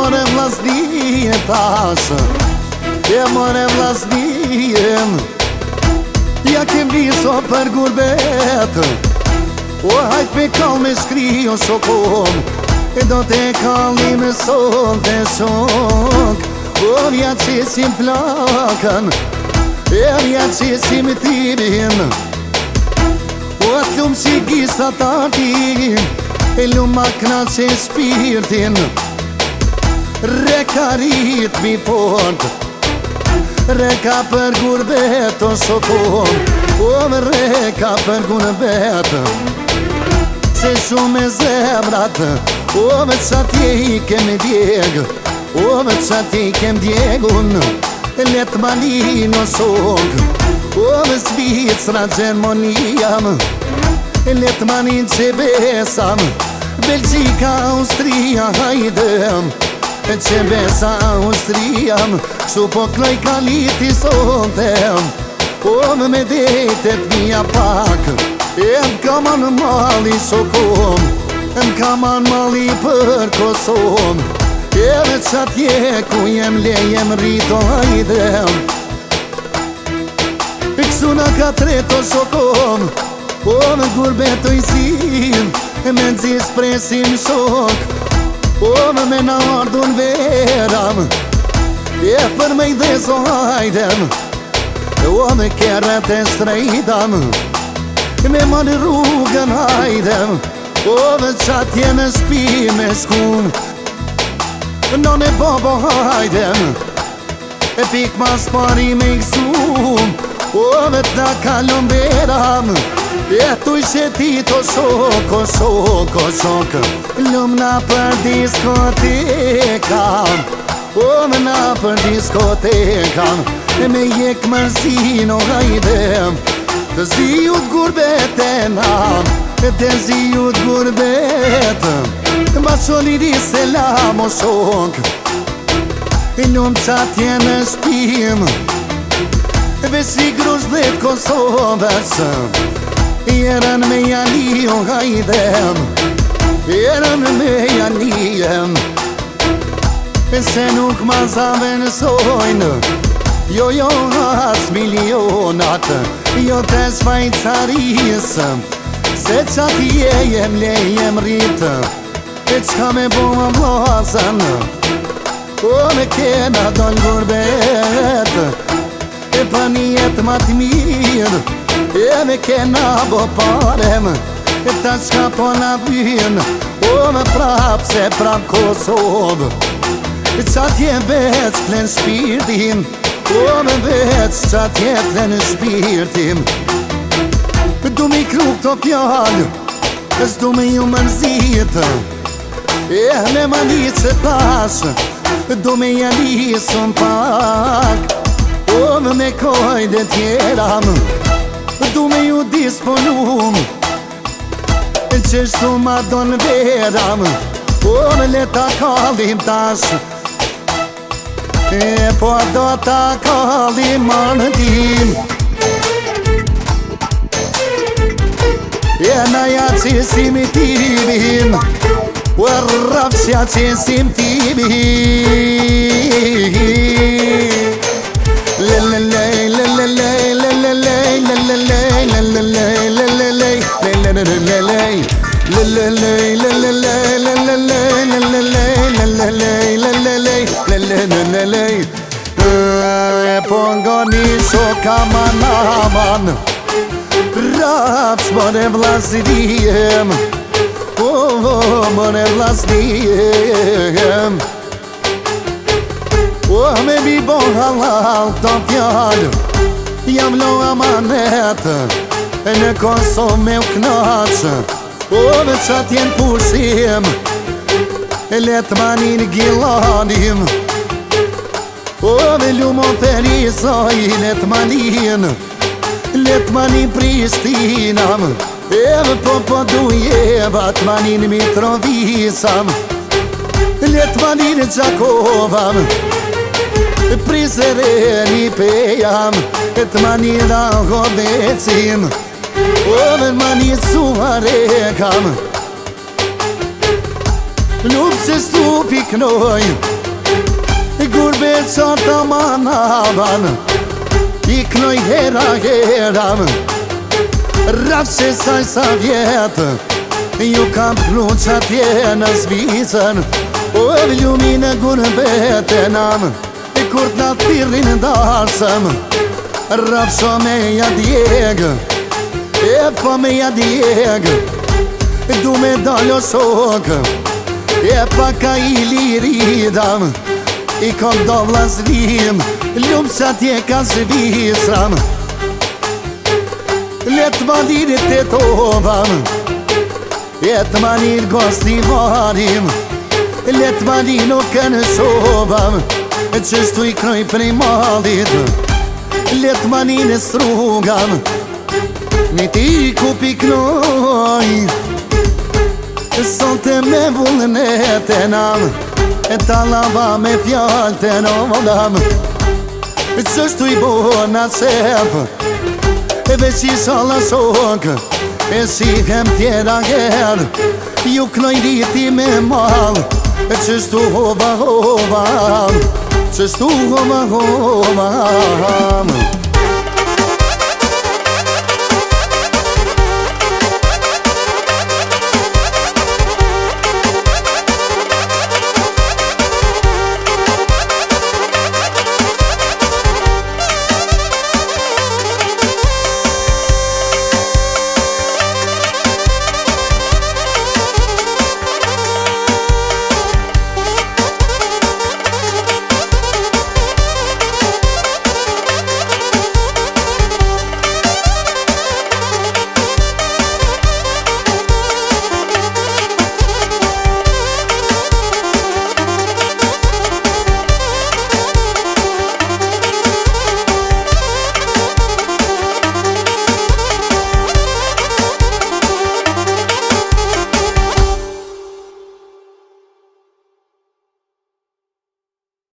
more vllaznie tash, e more vllaznim. Ja kem liso për gurbet, o hajt me kall me shkrio shokon, e do te kallim son të shok. O vja qesim plakën, e vja qesim timin, o atë lumë si gisat artin, e lumë ma knaqe shpirtin. Reka ritmi fort, reka për gurbet o shokon, o reka për gurbet. Se shumë e zemrat, o me qatje i kem djeg, o me qatje i kem djegun, let malin o shok. O me Zvicra Gjermoniam, let malin që besam, Belgjika, Austria, hajdem, që besa Austriam, që po kloj kaliti sontem. O me detet mija pak, e m'kaman mali shokom, m'kaman mali për Kosom, e me qatje ku jem le jem rito hajdem. Kësuna ka treto shokom, o me gurbeto i zim, me nëzis presim shok, o me na ardun veram, e për me i dhezo hajdem, o me keret e shtrejtam, me marrë rrugën hajdem, o me qatje në shpi me shkum, none babo hajdem, e pik mas pari me i ksum, o me t'na kalon veram, e tu i shetit o shok, o shok, o shok. Lumna për diskotekan, o me na për diskotekan, e me jek mërzin o hajdem, të zijut gurbet e nam, të zijut gurbet. Ma qoliri selam o shok, lumë qatje në shpim, vesi gruz dhe Kosovës, jerën me jani o hajdem, jerën me janijem. Se nuk ma zavënsojnë, jo as milionat, jo të Shvajcaris, se qatje jem le jem rritë, e qka me bo më blazën, o me kena dol gurbet, e pa njet ma t'mirë, e me kena bo parem, e ta qka po na vyn, o me prap se prap Kosovë. Qatje vec plen shpirtin, o me vec qatje plen shpirtin. Du mi kru këto pjallë, s'du me ju mërzit, e me manit që tash, du me janisën pak, o me kojde tjeram, du me ju disponum, që shtu ma don veram, o me leta kallim tash, e po do ta kallim mardim. E na ja qesim timin, o rrafsja qesim timin. E po ngoni shoka manaman, rafsh more vllaznim, o more vllaznim. O me mi bo halal të pjallë, jam lo amanet, e në Kosovë me u knaqë, o me qatjen pushim, e let manin gilanim, o me lumo perizoj, let manin Prishtinam, e me po dujevat manin Mitrovisam, let manin Gjakovam, Prizreni pejam, et manira hodecim, o mani suarekam. Nuk se stu piknoj, gurbet sa të manavan, I knoj hera Rafë që saj sa vjetë Ju kam pru që atje në zvizën O vljumi në gurbet e nam Kur t'na tirin darsëm Rafë që me ja djeg E po me ja djeg Du me dallo sok E pa ka I liridam I kom do vlasvim Ljumë që atje ka zvizram Letë manirit të tovam Letë manir gosti marim Letë manir nuk në shovam Qështu I kroj prej malit Letë manir në strugam Një ti ku piknoj Sote me vullën e të nam E talava me fjall të nodam Qështu I bona sep E veç I salla shok E shihem tjera her Ju knoj riti me mal Qështu hova Qështu hova